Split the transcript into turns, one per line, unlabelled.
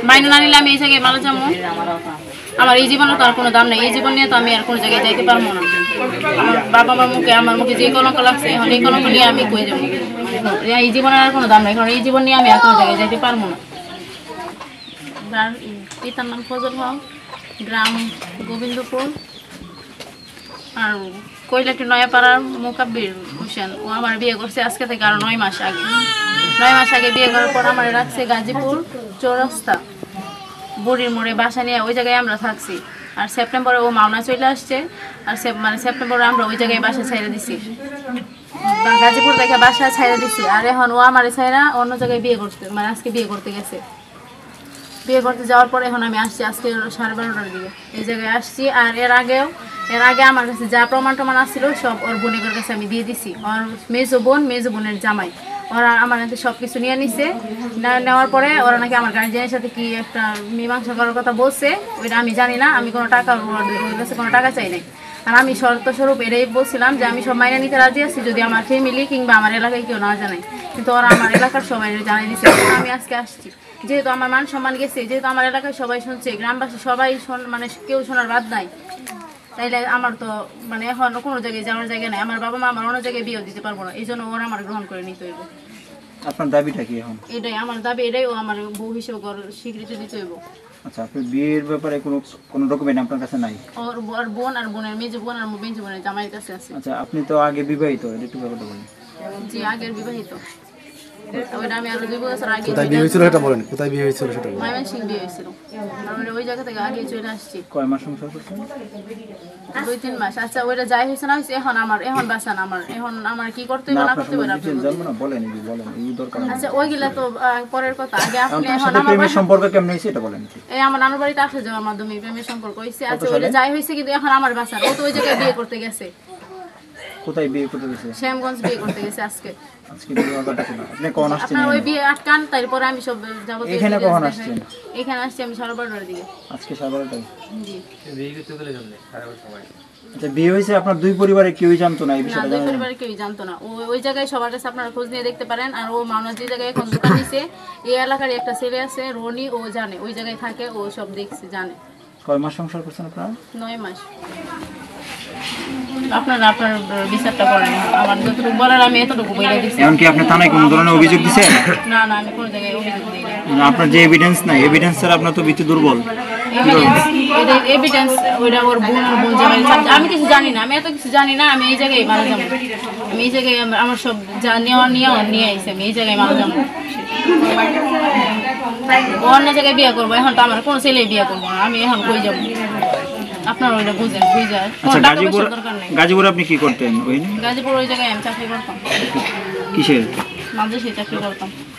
মাইনে না নিলে আমি এই জায়গায় মারা যাবো। আমার এই জীবনের তো আর কোনো দাম নেই। এই জীবন নিয়ে তো আমি আর কোনো জায়গায় যাইতে পারবো না। আমার বাবা মার মুখে আমার মুখে যে কলঙ্ক লাগছে, এখন এই কলঙ্ক নিয়ে আমি কই যাবো? এই জীবনের আর কোনো দাম নেই, কারণ এই জীবন নিয়ে আমি আর কোনো জায়গায় যাইতে পারবো না। পিতার নাম ফজল হক, গ্রাম গোবিন্দপুর, আর কৈলাটি নয়াপাড়ার মোকাব্বির হোসেন। ও আমার বিয়ে করছে আজকে থেকে আরো 9 মাস আগে। 9 মাস আগে বিয়ে করার পর আমার রাখছে গাজীপুর চৌরাস্তা বুড়ির মোড়ে বাসা নিয়ে, ওই জায়গায় আমরা থাকছি। আর সেপ্টেম্বরে ও মাওনা চলে আসছে, আর সেপ্টেম্বরে আমরা ওই জায়গায় বাসা ছাইড়া দিছি, গাজীপুর থেকে বাসা ছাইড়া দিছি। আর এখন ও আমার ছাইড়া অন্য জায়গায় বিয়ে করতে, মানে আজকে বিয়ে করতে গেছে। বিয়ে করতে যাওয়ার পরে এখন আমি আসছি আজকে 12:30টার দিকে এই জায়গায় আসছি। আর এর আগে আমার কাছে যা প্রমাণ আসছিল সব ওর বোনের কাছে আমি দিয়ে দিছি। ওর মেজো বোনের জামাই ওরা আমার কাছে সব কিছু নিয়ে নিছে। নেওয়ার পরে ওরা নাকি আমার গার্জিয়ানের সাথে কি একটা মীমাংসা করার কথা বলছে, ওইটা আমি জানি না। আমি কোনো টাকা ওর কাছে কোনো টাকা চাই নাই। আর আমি শর্তস্বরূপ এটাই বলছিলাম যে আমি সব মাইনে নিতে রাজি আছি যদি আমার ফ্যামিলি কিংবা আমার এলাকায় কেউ না জানাই। কিন্তু ওরা আমার এলাকার সবাই জানাই দিচ্ছে। আমি আজকে আসছি যেহেতু আমার মান সম্মান গেছে, যেহেতু আমার এলাকায় সবাই শুনছে, গ্রামবাসী সবাই মানে কেউ শোনার বাদ নাই, তাইলে আমার তো মানে এখন কোনো জায়গায় যাওয়ার জায়গা নাই। আমার বাবা মা আমার অন্য জায়গায় বিয়ে দিতে পারবো না, এই জন্য ওরা আমার গ্রহণ করে নিতে হইব।
আপনার দাবিটা কি এখন?
এটাই আমার দাবি, এটাই ও আমার বউ হিসেবে স্বীকৃতি দিতে হইব।
আচ্ছা, আপনার বিয়ের ব্যাপারে কোনো ডকুমেন্ট আপনার কাছে নাই?
ওর বোন আর বোনের মেজো বোন আর মেজো বোনের জামাইয়ের কাছে আছে।
আচ্ছা, আপনি তো আগে বিবাহিত, এটা একটু ব্যাপারটা বলুন।
জি, আগের বিবাহিত। ওইটা আমি আরো 2 বছর আগে।
কোথায় বিয়ে হয়েছিল সেটা বলেন, কোথায় বিয়ে হয়েছিল সেটা বলেন।
ময়মনসিংহ বিয়ে হয়েছিল, আমরা ওই জায়গা থেকে আগে চলে আসছি।
কয় মাস সংসার করছেন?
2-3 মাস। আচ্ছা, ওইটা যাই হয়েছে না হয়েছে, এখন বাঁচান এখন আমার কি করতে হবে না করতে হবে
বলেন এই দরকার।
আচ্ছা, ওইগুলা তো পরের কথা। আগে আপনি এখন আমার
প্রেমের সম্পর্ক কেমন হয়েছে এটা বলেন।
এই আমার নানুর বাড়িতে আসা যাওয়ার মাধ্যমে প্রেমের সম্পর্ক হয়েছে। আচ্ছা, ওইটা যাই হয়েছে, কিন্তু এখন আমার বাঁচান। ও তো ওই জায়গায় বিয়ে করতে গেছে।
কোথায় বিয়ে করতে গেছে?
শ্যামগঞ্জ বিয়ে করতে গেছে আজকে।
বিয়ে কথা ছিল। আপনি কখন আসছেন?
আপনার ওই বিয়ে আটকান, তারপরে আমি সব যাবতীয়।
এখানে কখন আসছেন?
এখানে আসছি আমি 12:30টার দিকে।
আজকে 12:30টায়?
জি।
বিয়ে করতে গেলে কেমনে 12:30 সময়?
আচ্ছা, বিয়ে হয়েছে আপনার 2 পরিবারের কেউই জানতো না এই বিষয়টা?
না, 2 পরিবারের কেউই জানতো না। ওই জায়গায় সবার কাছে আপনারা খোঁজ নিয়ে দেখতে পারেন। আর ও মাওনা যে জায়গায় এখন দোকান দিছে, এই এলাকার একটা ছেলে আছে রনি, ও জানে, ওই জায়গায় থাকে, ও সব দেখছে, জানে।
কয় মাস সংসার করছেন আপনারা?
9 মাস। আপনার বিচারটা করেন, আমার যতটুকু বলার আমি এতটুকু বলে দিচ্ছি।
এখন কি আপনি থানায় কোনো ধরনের অভিযোগ দিয়েছেন?
না, আমি কোনো জায়গায় অভিযোগ দিই না।
আপনার যে এভিডেন্স নাই, এভিডেন্স ছাড়া আপনার তো ভিত্তি দুর্বল।
এভিডেন্স ওইটা ওর বোন জামাই। আমি কিছু জানি না, আমি এত কিছু জানি না। আমি এই জায়গায় মারা যাবো। আমি এই জায়গায় আমার সব যা নিয়ে আইসি, আমি এই জায়গায় মারা যাবো। অন্য জায়গায় বিয়ে করবো, এখন তো আমার কোনো ছেলে বিয়ে করবো না। আমি এখন কই যাবো? আপনার ওইটা বুঝেন, বুঝার দরকার নেই।
গাজীপুর আপনি কি করতেন?
গাজীপুর ওই জায়গায় আমি চাকরি করতাম।
কিসের?
মাদ্রাসায় চাকরি করতাম।